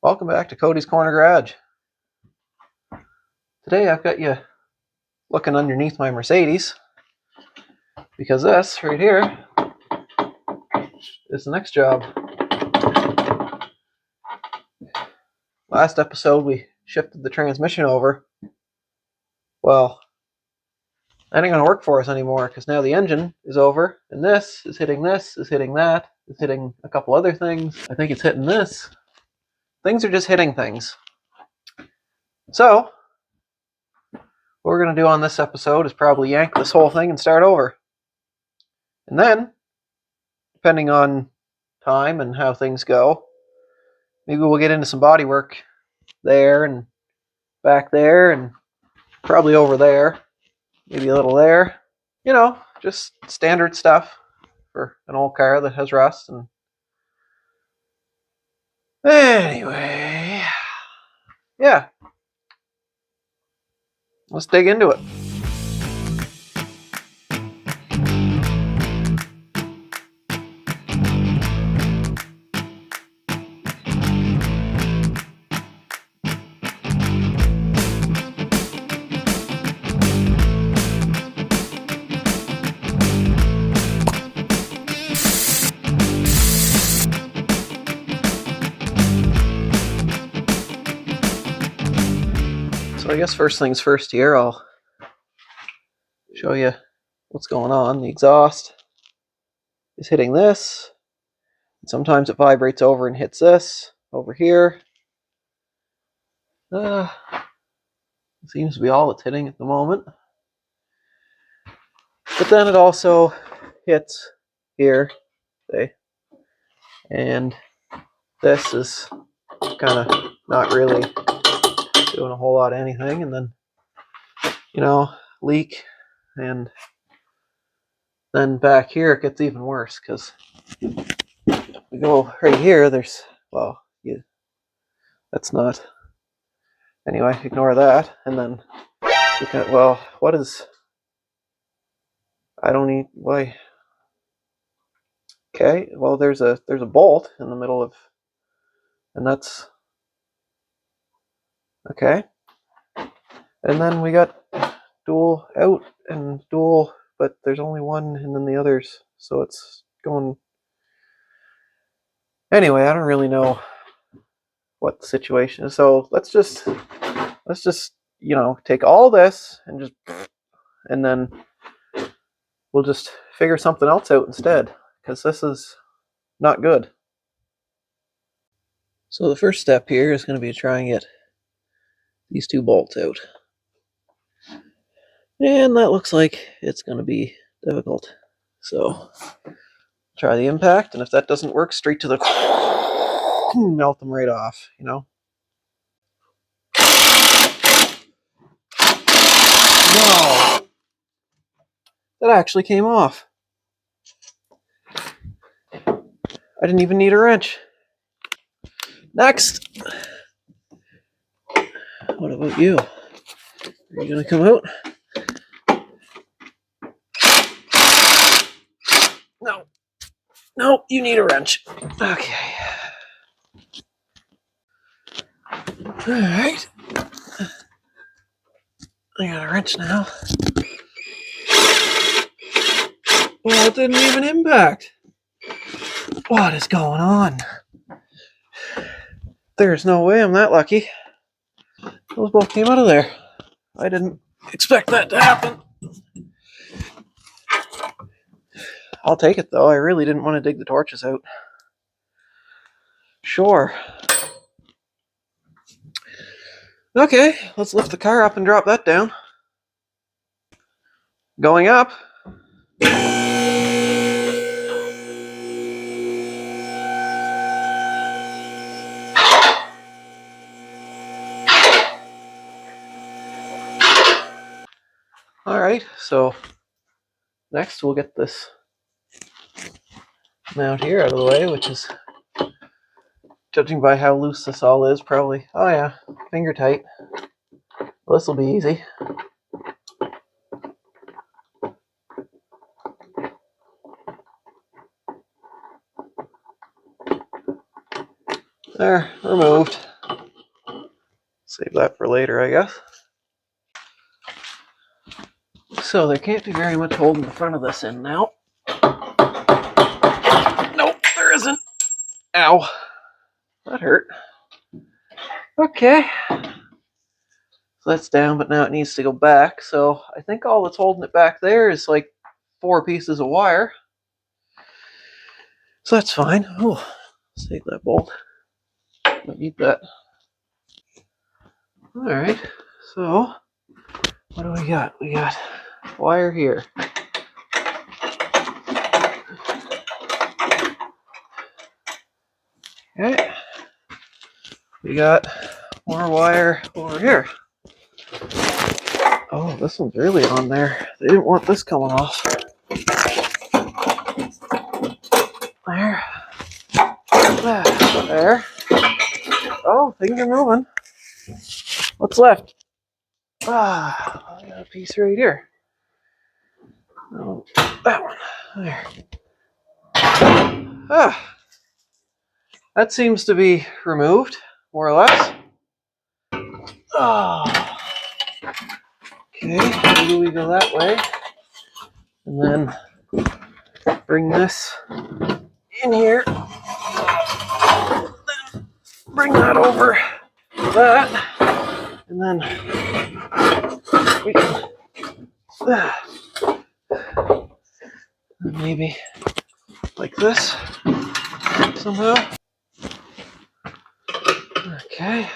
Welcome back to Cody's Corner Garage. Today I've got you looking underneath my Mercedes because this right here is the next job. Last episode we shifted the transmission over. Well, that ain't gonna work for us anymore because now the engine is over and this, is hitting that, is hitting a couple other things. I think it's hitting this. Things are just hitting things. So, what we're going to do on this episode is probably yank this whole thing and start over. And then, depending on time and how things go, maybe we'll get into some body work there and back there and probably over there. Maybe a little there. You know, just standard stuff for an old car that has rust. And anyway, yeah. Let's dig into it. So I guess first things first here, I'll show you what's going on. The exhaust is hitting this. Sometimes it vibrates over and hits this over here. It seems to be all it's hitting at the moment. But then it also hits here, see? And this is kind of not really doing a whole lot of anything. And then, you know, leak. And then back here it gets even worse because we go right here, there's, well, yeah, that's not, anyway, ignore that. And then look at, well, what is, I don't need, why, okay, well, there's a bolt in the middle of, and that's, okay. And then we got dual out and dual, but there's only one and then the others, so it's going, anyway, I don't really know what the situation is. So let's just, you know, take all this and just, and then we'll just figure something else out instead, because this is not good. So the first step here is going to be to try and get these two bolts out. And that looks like it's going to be difficult. So try the impact, and if that doesn't work, straight to the melt them right off, you know. No! That actually came off. I didn't even need a wrench. Next! What about you? Are you going to come out? No. No, you need a wrench. Okay. Alright. I got a wrench now. Well, it didn't even impact. What is going on? There's no way I'm that lucky. Those both came out of there. I didn't expect that to happen. I'll take it though. I really didn't want to dig the torches out. Sure. Okay, let's lift the car up and drop that down. Going up. Alright, so next we'll get this mount here out of the way, which is, judging by how loose this all is, probably, oh yeah, finger tight. Well, this will be easy. There, removed. Save that for later, I guess. So there can't be very much holding the front of this in now. Nope, there isn't. Ow. That hurt. Okay. So that's down, but now it needs to go back. So I think all that's holding it back there is like 4 pieces of wire. So that's fine. Oh, let's take that bolt. Don't need that. Alright, so what do we got? We got wire here. Okay. We got more wire over here. Oh, this one's really on there. They didn't want this coming off. There. There. Oh, things are moving. What's left? Ah, I got a piece right here. Oh, that one. There. Ah. That seems to be removed, more or less. Oh. Okay, maybe we go that way. And then bring this in here. Then bring that over that. And then we can maybe like this somehow. Okay.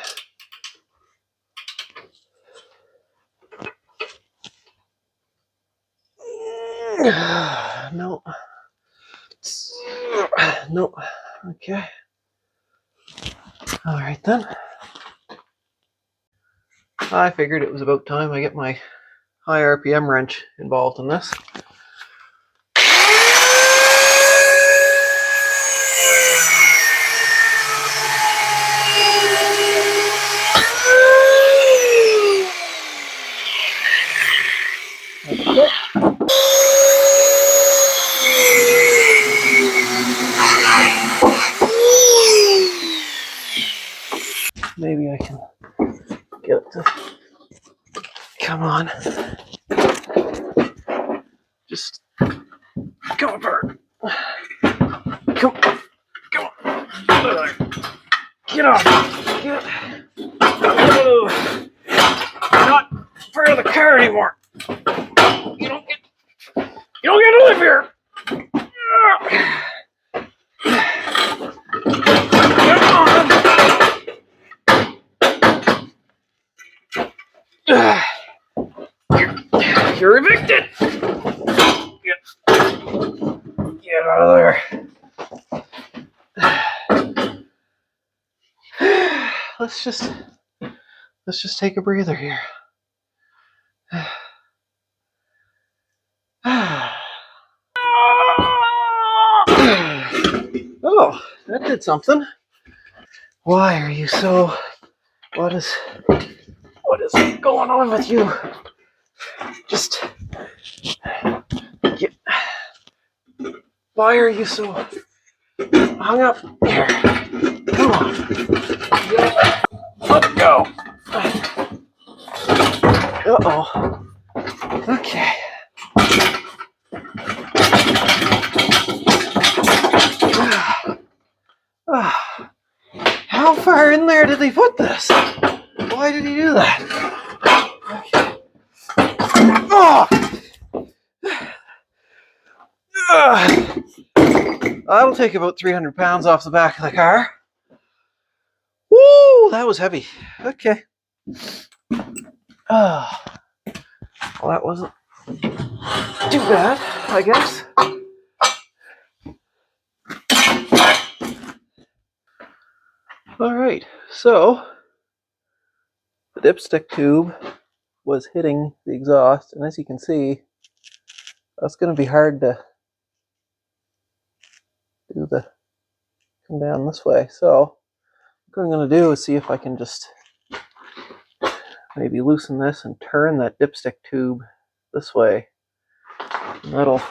No. No. Okay. All right then. I figured it was about time I get my high RPM wrench involved in this. Okay. Maybe I can get it to come on. Just come apart. Come on. Get off. Get. Oh. Not part of the car anymore. You don't get to live here. You're evicted. Get out of there. Let's just take a breather here. Oh, that did something. Why are you so... What is going on with you? Just... Why are you so hung up here? Come on. Let go. Uh-oh. Okay. How far in there did they put this? Why did he do that? Okay. Oh! That'll take about 300 pounds off the back of the car. Woo! That was heavy. Okay. Well, that wasn't too bad, I guess. Alright, so the dipstick tube was hitting the exhaust, and as you can see, that's going to be hard to come down this way. So what I'm going to do is see if I can just maybe loosen this and turn that dipstick tube this way. And that'll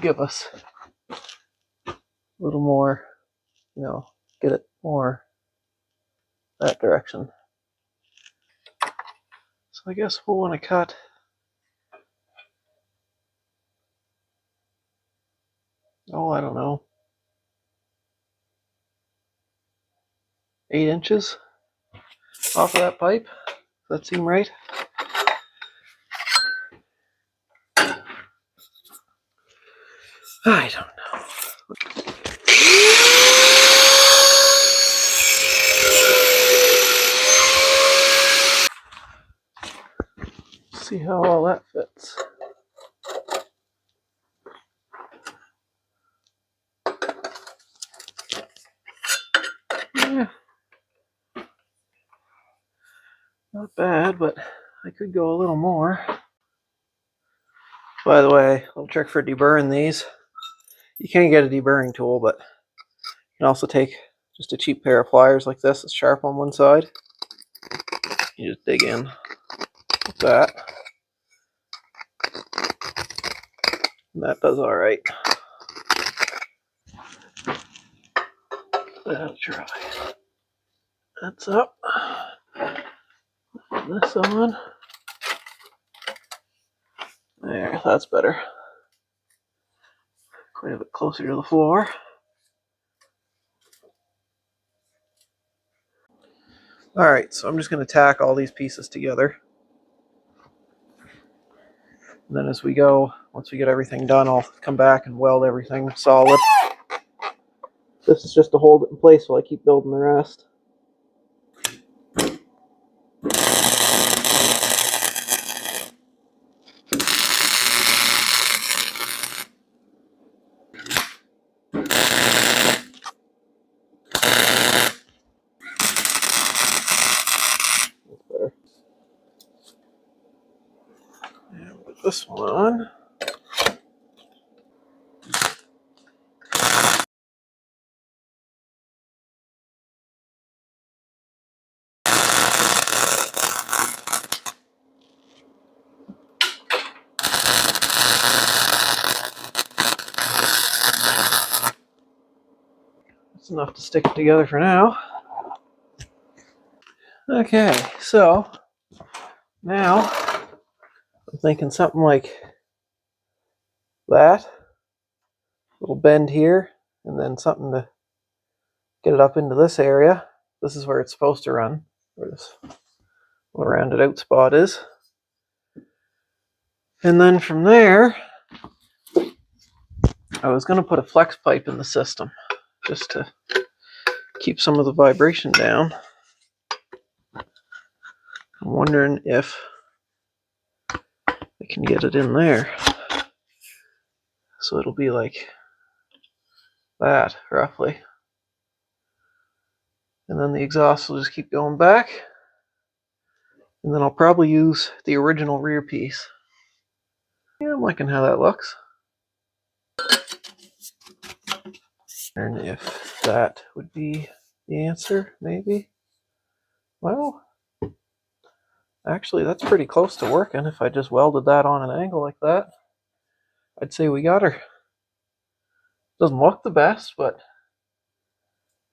give us a little more, get it more that direction. So I guess we'll want to cut I don't know, 8 inches off of that pipe. Does that seem right? I don't know. See how all that fits. Yeah. Not bad, but I could go a little more. By the way, a little trick for deburring these. You can't get a deburring tool, but you can also take just a cheap pair of pliers like this. It's sharp on one side. You just dig in like that. And that does all right. That'll try. That's up. Put this on. There, that's better. Quite a bit closer to the floor. Alright, so I'm just going to tack all these pieces together. And then as we go, once we get everything done, I'll come back and weld everything solid. This is just to hold it in place while I keep building the rest. And put this one on. That's enough to stick it together for now. Okay, so now I'm thinking something like that. Little bend here, and then something to get it up into this area. This is where it's supposed to run, where this little rounded out spot is. And then from there, I was going to put a flex pipe in the system just to keep some of the vibration down. I'm wondering if I can get it in there. So it'll be like that, roughly. And then the exhaust will just keep going back. And then I'll probably use the original rear piece. Yeah, I'm liking how that looks. And if that would be the answer, maybe. Well, actually, that's pretty close to working. If I just welded that on an angle like that, I'd say we got her. Doesn't look the best, but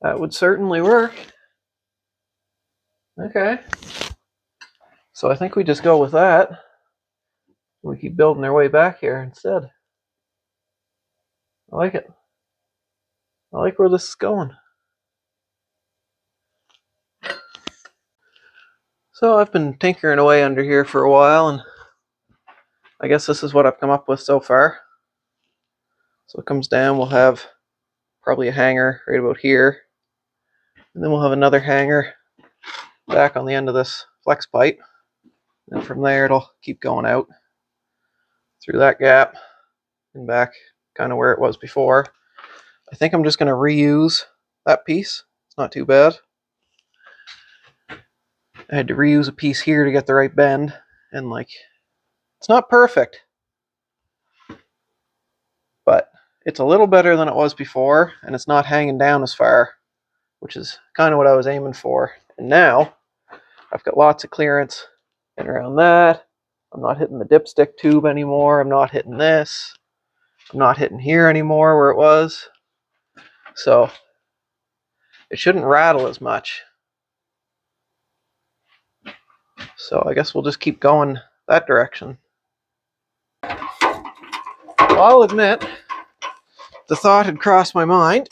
that would certainly work. Okay. So I think we just go with that. We keep building our way back here instead. I like it. I like where this is going. So I've been tinkering away under here for a while, and I guess this is what I've come up with so far. So it comes down, we'll have probably a hanger right about here. And then we'll have another hanger back on the end of this flex pipe. And from there it'll keep going out through that gap and back kind of where it was before. I think I'm just going to reuse that piece. It's not too bad. I had to reuse a piece here to get the right bend, and like, it's not perfect, but it's a little better than it was before, and it's not hanging down as far, which is kind of what I was aiming for. And now I've got lots of clearance and around that. I'm not hitting the dipstick tube anymore. I'm not hitting this. I'm not hitting here anymore where it was. So it shouldn't rattle as much. So I guess we'll just keep going that direction. Well, I'll admit, the thought had crossed my mind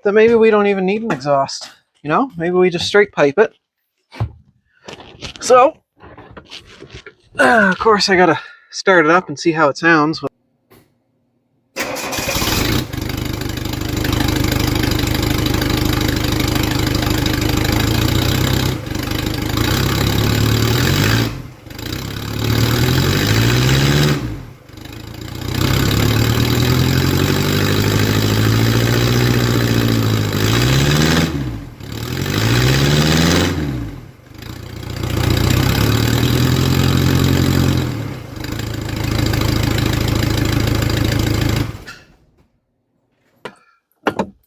that maybe we don't even need an exhaust. You know, maybe we just straight pipe it. So, of course, I gotta start it up and see how it sounds.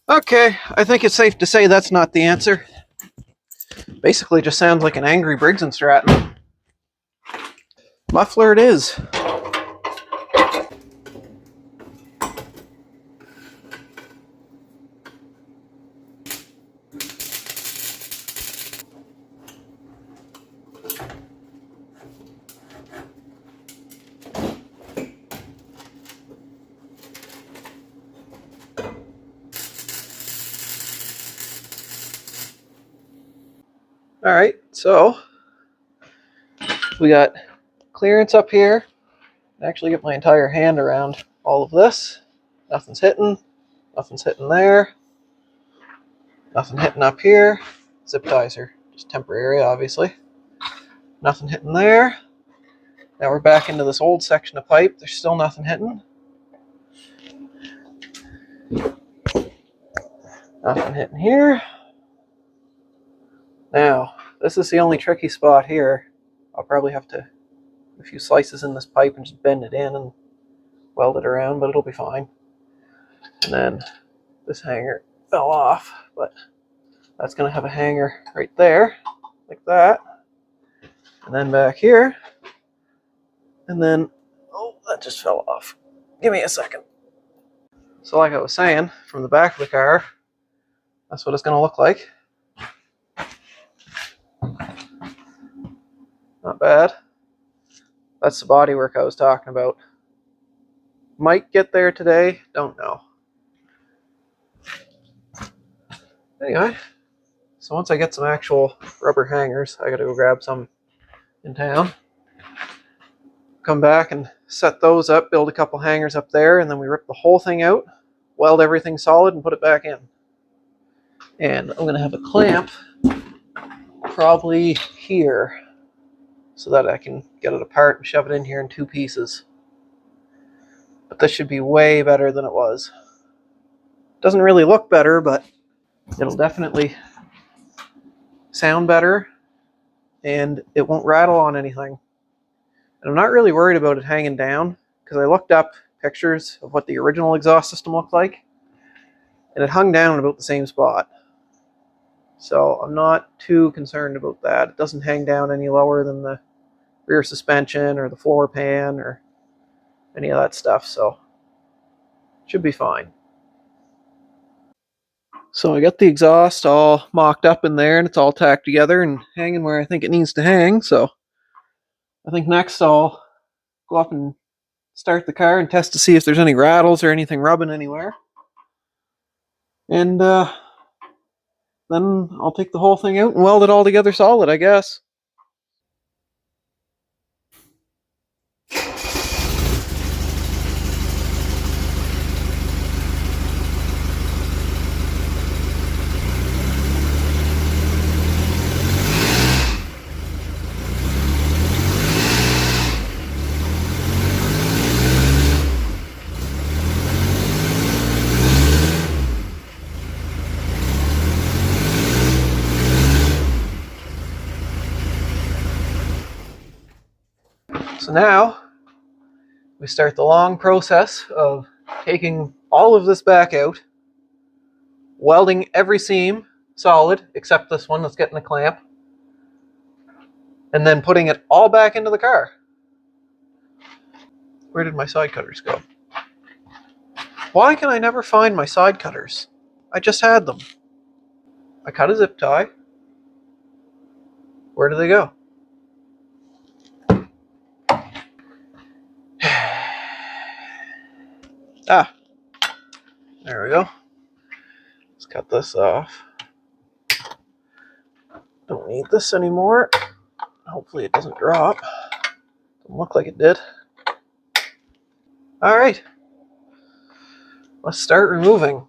Okay, I think it's safe to say that's not the answer. Basically just sounds like an angry Briggs & Stratton. Muffler it is. Alright, so we got clearance up here. I actually get my entire hand around all of this. Nothing's hitting there. Nothing hitting up here. Zip ties are just temporary, obviously. Nothing hitting there. Now we're back into this old section of pipe. There's still nothing hitting. Nothing hitting here. Now, this is the only tricky spot here. I'll probably have to put a few slices in this pipe and just bend it in and weld it around, but it'll be fine. And then this hanger fell off, but that's going to have a hanger right there, like that. And then back here. And then, oh, that just fell off. Give me a second. So like I was saying, from the back of the car, that's what it's going to look like. Not bad. That's the bodywork I was talking about. Might get there today, don't know. Anyway, so once I get some actual rubber hangers, I gotta go grab some in town. Come back and set those up, build a couple hangers up there, and then we rip the whole thing out, weld everything solid, and put it back in. And I'm gonna have a clamp probably here, so that I can get it apart and shove it in here in two pieces. But this should be way better than it was. Doesn't really look better, but it'll definitely sound better, and it won't rattle on anything. And I'm not really worried about it hanging down, because I looked up pictures of what the original exhaust system looked like, and it hung down in about the same spot. So I'm not too concerned about that. It doesn't hang down any lower than the rear suspension or the floor pan or any of that stuff, so it should be fine. So I got the exhaust all mocked up in there, and it's all tacked together and hanging where I think it needs to hang. So I think next I'll go up and start the car and test to see if there's any rattles or anything rubbing anywhere. And then I'll take the whole thing out and weld it all together solid, I guess. So now we start the long process of taking all of this back out, welding every seam solid except this one that's getting a clamp, and then putting it all back into the car. Where did my side cutters go? Why can I never find my side cutters? I just had them. I cut a zip tie. Where do they go? Ah, there we go. Let's cut this off. Don't need this anymore. Hopefully it doesn't drop. Doesn't look like it did. All right. Let's start removing.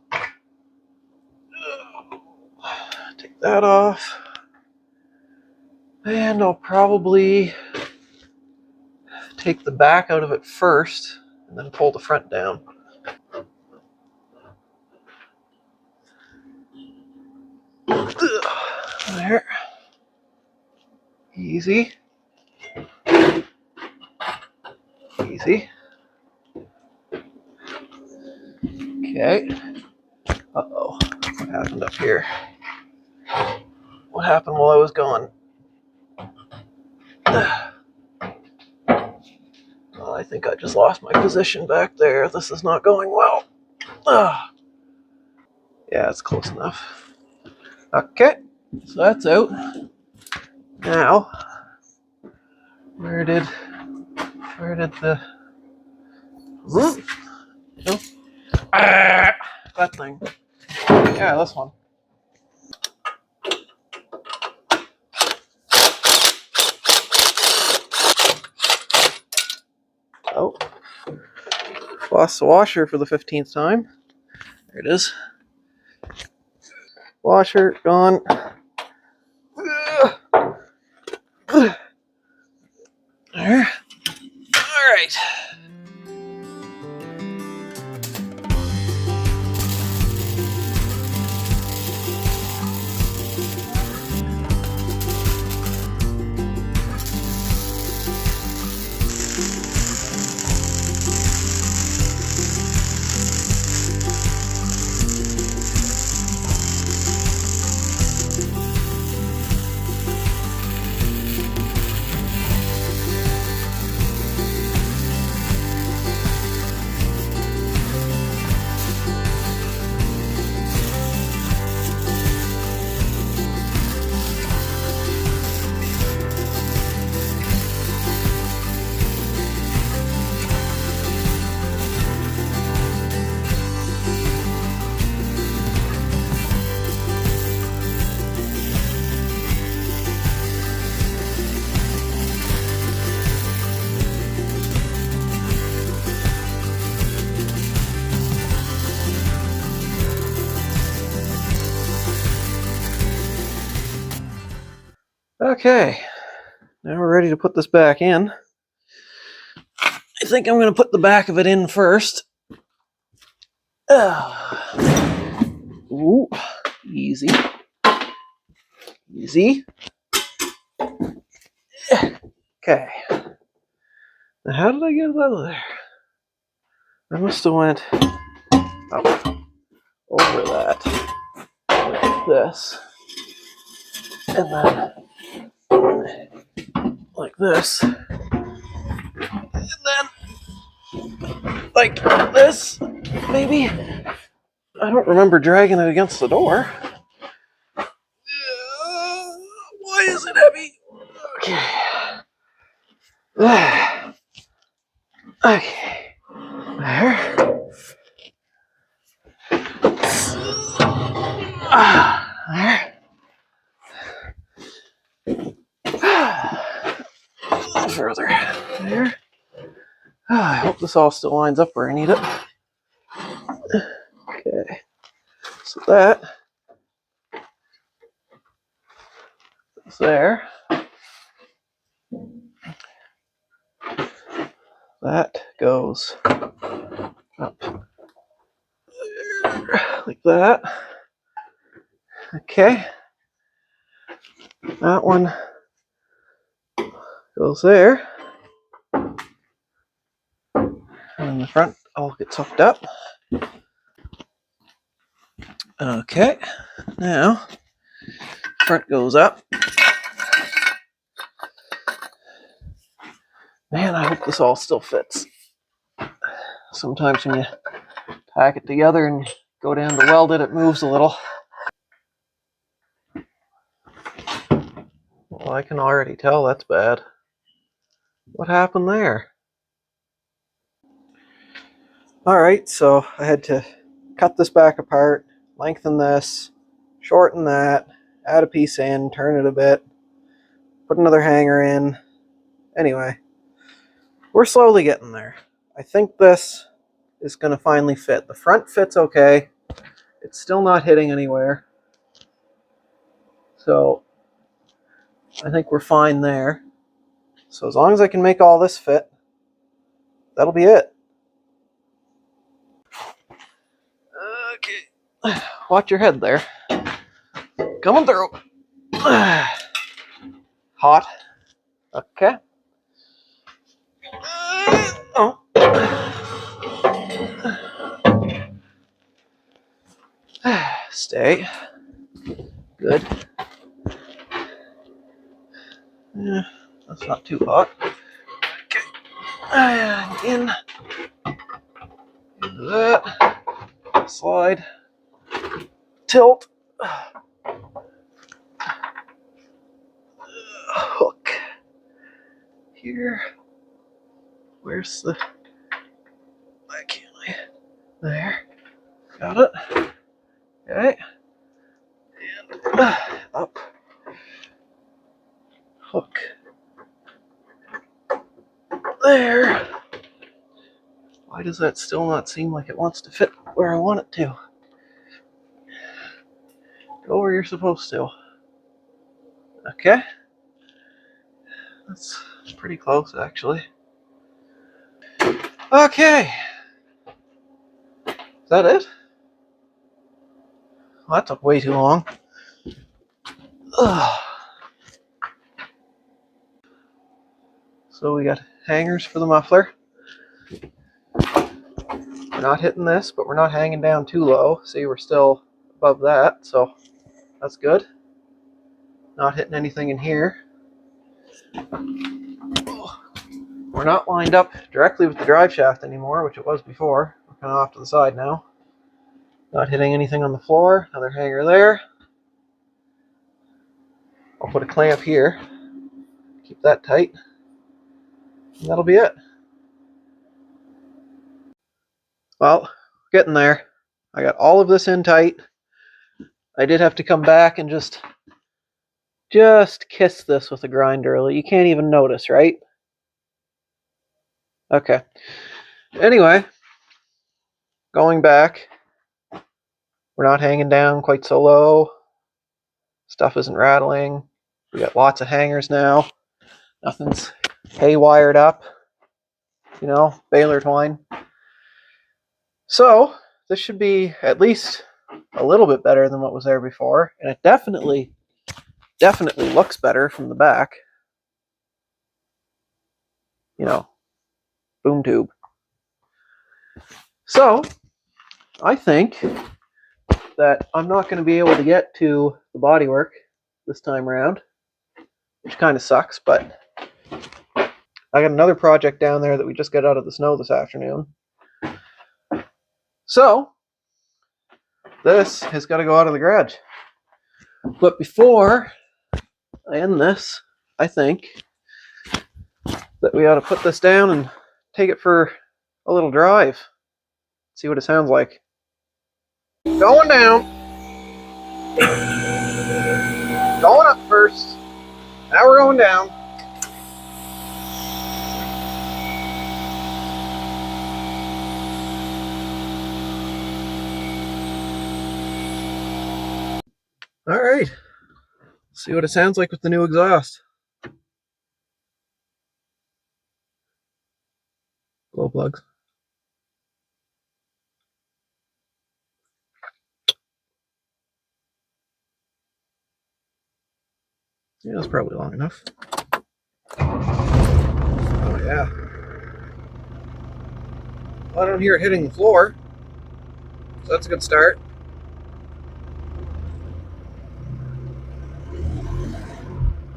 Take that off. And I'll probably take the back out of it first and then pull the front down. There. Easy. Easy. Okay. Uh-oh. What happened up here? What happened while I was gone? Oh, I think I just lost my position back there. This is not going well. Yeah, it's close enough. Okay, so that's out. Now, where did the... No. That thing. Yeah, this one. Oh. Lost the washer for the 15th time. There it is. Washer, gone. There. All right. Okay, now we're ready to put this back in. I think I'm going to put the back of it in first. Ooh, easy. Easy. Okay. Now how did I get it out of there? I must have went up over that, like this, and then like this, and then like this, maybe. I don't remember dragging it against the door. Why is it heavy? Okay. Okay. There. There. Further. There. I hope this all still lines up where I need it. Okay. So that is there. That goes up like that. Okay. That one goes there. And the front all gets hooked up. Okay. Now, front goes up. Man, I hope this all still fits. Sometimes when you tack it together and go down to weld it, it moves a little. Well, I can already tell that's bad. What happened there? Alright, so I had to cut this back apart, lengthen this, shorten that, add a piece in, turn it a bit, put another hanger in. Anyway, we're slowly getting there. I think this is going to finally fit. The front fits okay. It's still not hitting anywhere. So I think we're fine there. So as long as I can make all this fit, that'll be it. Okay. Watch your head there. Coming through. Hot. Okay. Oh. Stay. Good. Yeah, that's not too hot. Okay. And in. Do that. Slide. Tilt. Hook. Here. Where's the... Why can't I... There. Got it. Okay. And up. Hook. There. Why does that still not seem like it wants to fit where I want it to? Go where you're supposed to. Okay. That's pretty close, actually. Okay. Is that it? Well, that took way too long. Ugh. So we got hangers for the muffler. We're not hitting this, but we're not hanging down too low. See, we're still above that, so that's good. Not hitting anything in here. We're not lined up directly with the drive shaft anymore, which it was before. We're kind of off to the side now. Not hitting anything on the floor. Another hanger there. I'll put a clamp here. Keep that tight. And that'll be it. Well, getting there. I got all of this in tight. I did have to come back and just kiss this with a grinder. You can't even notice, right? Okay. Anyway, going back. We're not hanging down quite so low. Stuff isn't rattling. We got lots of hangers now. Nothing's hay-wired up. You know, baler twine. So, this should be at least a little bit better than what was there before. And it definitely looks better from the back. You know, boom tube. So, I think that I'm not going to be able to get to the bodywork this time around, which kind of sucks, but I got another project down there that we just got out of the snow this afternoon. So, this has got to go out of the garage. But before I end this, I think that we ought to put this down and take it for a little drive. See what it sounds like. Going down. Going up first. Now we're going down. All right. See what it sounds like with the new exhaust. Glow plugs. Yeah, that's probably long enough. Oh, yeah. Well, I don't hear it hitting the floor, so that's a good start.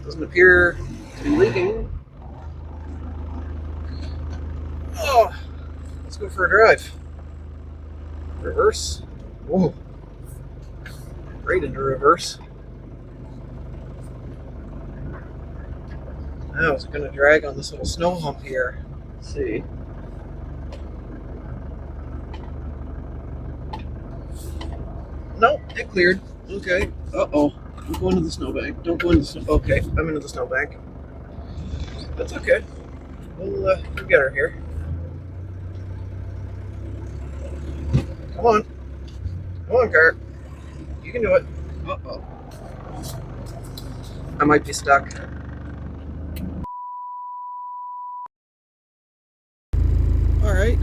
Doesn't appear to be leaking. Oh, let's go for a drive. Reverse. Whoa. Right into reverse. Now, is it going to drag on this little snow hump here? Let's see. It cleared. Okay. Uh-oh. I'm going to the snowbank. Don't go into the snow. Okay, I'm into the snowbank. That's okay. We'll get her here. Come on. Come on, car. You can do it. Uh-oh. I might be stuck. Alright.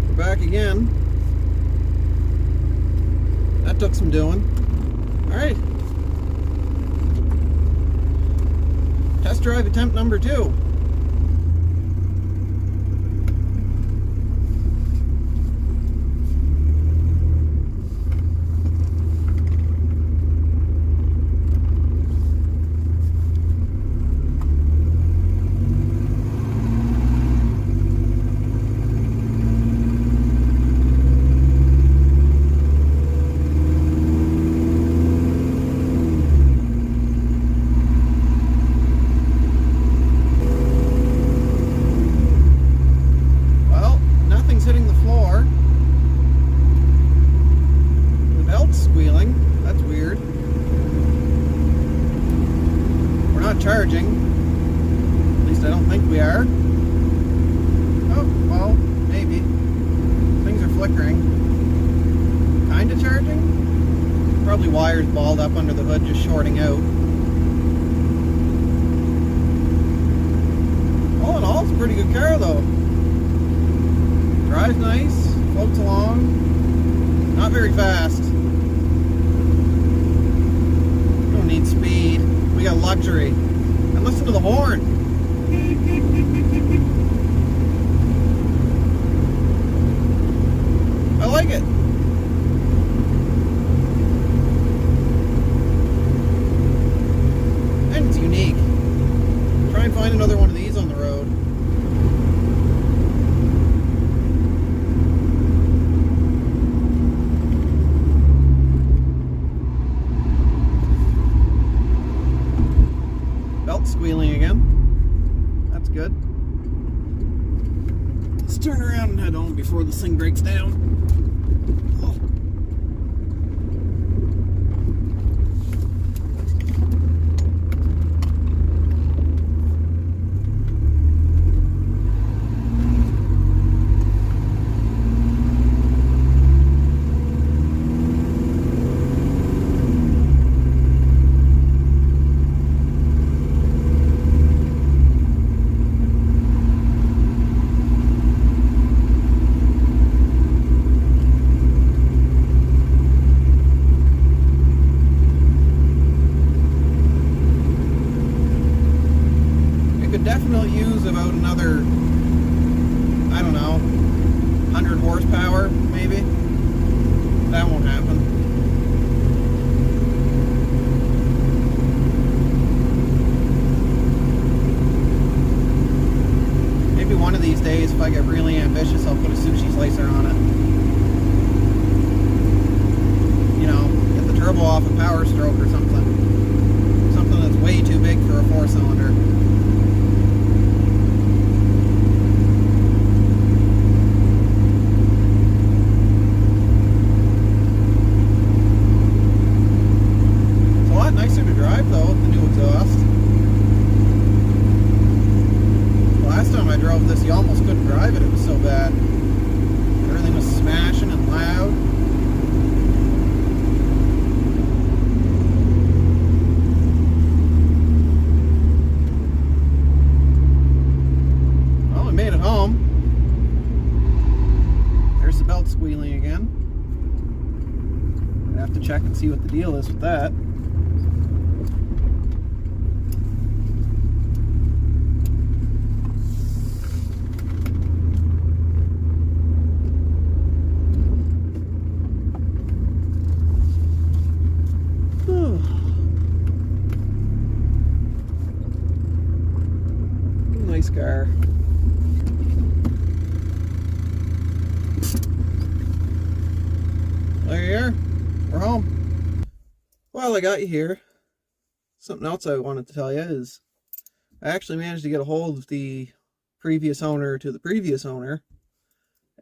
We're back again. That took some doing. Alright. Test drive attempt number 2. Charging. At least I don't think we are. Oh, well, maybe. Things are flickering. Kinda charging? Probably wires balled up under the hood just shorting out. All in all, it's a pretty good car though. Drives nice, floats along. Not very fast. Don't need speed. We got luxury. And listen to the horn. I like it. And it's unique. Try and find another one of these on the road. Squealing again. That's good. Let's turn around and head home before this thing breaks down. Oh. Definitely use about another, I don't know, 100 horsepower maybe. That won't happen. Maybe one of these days, if I get really ambitious, I'll put a sushi slicer on it. You know, get the turbo off a Power Stroke or something. Something that's way too big for a 4-cylinder. Nicer to drive though with the new exhaust. Last time I drove this, you almost couldn't drive it. It was so bad. Everything was smashing and loud. Well, we made it home. There's the belt squealing again. I have to check and see what the deal is with that. Nice car. There you are. We're home. While I got you here, something else I wanted to tell you is I actually managed to get a hold of the previous owner to the previous owner,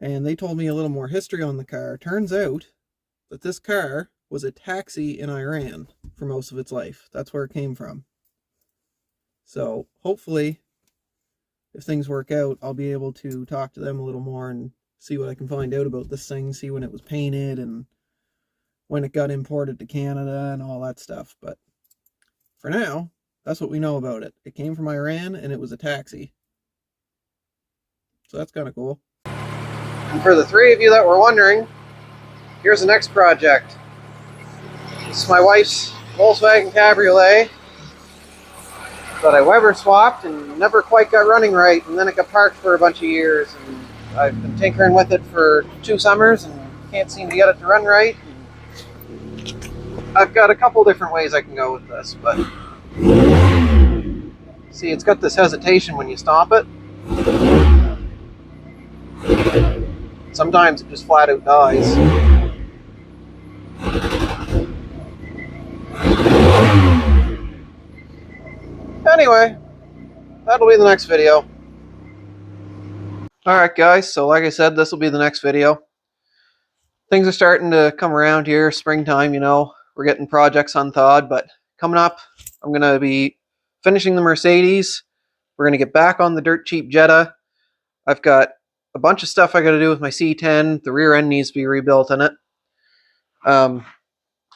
and they told me a little more history on the car. Turns out that this car was a taxi in Iran for most of its life. That's where it came from. So hopefully, if things work out, I'll be able to talk to them a little more and see what I can find out about this thing, see when it was painted and when it got imported to Canada and all that stuff. But for now, that's what we know about it. It came from Iran and it was a taxi. So that's kind of cool. And for the three of you that were wondering, here's the next project. This is my wife's Volkswagen Cabriolet that I Weber swapped and never quite got running right, and then it got parked for a bunch of years, and I've been tinkering with it for 2 summers and can't seem to get it to run right. I've got a couple different ways I can go with this, but see, it's got this hesitation when you stop it. Sometimes it just flat out dies. Anyway, that'll be the next video. Alright guys, so like I said, this will be the next video. Things are starting to come around here, springtime, you know. We're getting projects unthawed, but coming up, I'm going to be finishing the Mercedes. We're going to get back on the dirt cheap Jetta. I've got a bunch of stuff I got to do with my C10. The rear end needs to be rebuilt in it. We're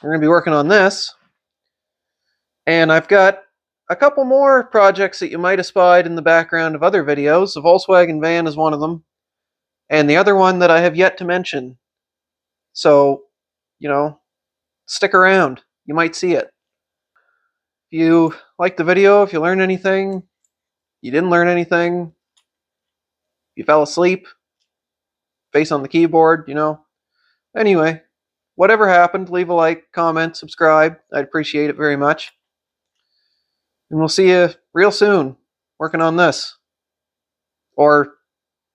going to be working on this. And I've got a couple more projects that you might have spied in the background of other videos. The Volkswagen van is one of them. And the other one that I have yet to mention. So, you know, stick around. You might see it. If you liked the video, if you learned anything, you didn't learn anything, you fell asleep, face on the keyboard, you know. Anyway, whatever happened, leave a like, comment, subscribe. I'd appreciate it very much. And we'll see you real soon, working on this. Or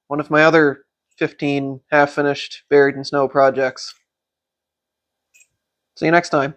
one of my other 15 half-finished buried in snow projects. See you next time.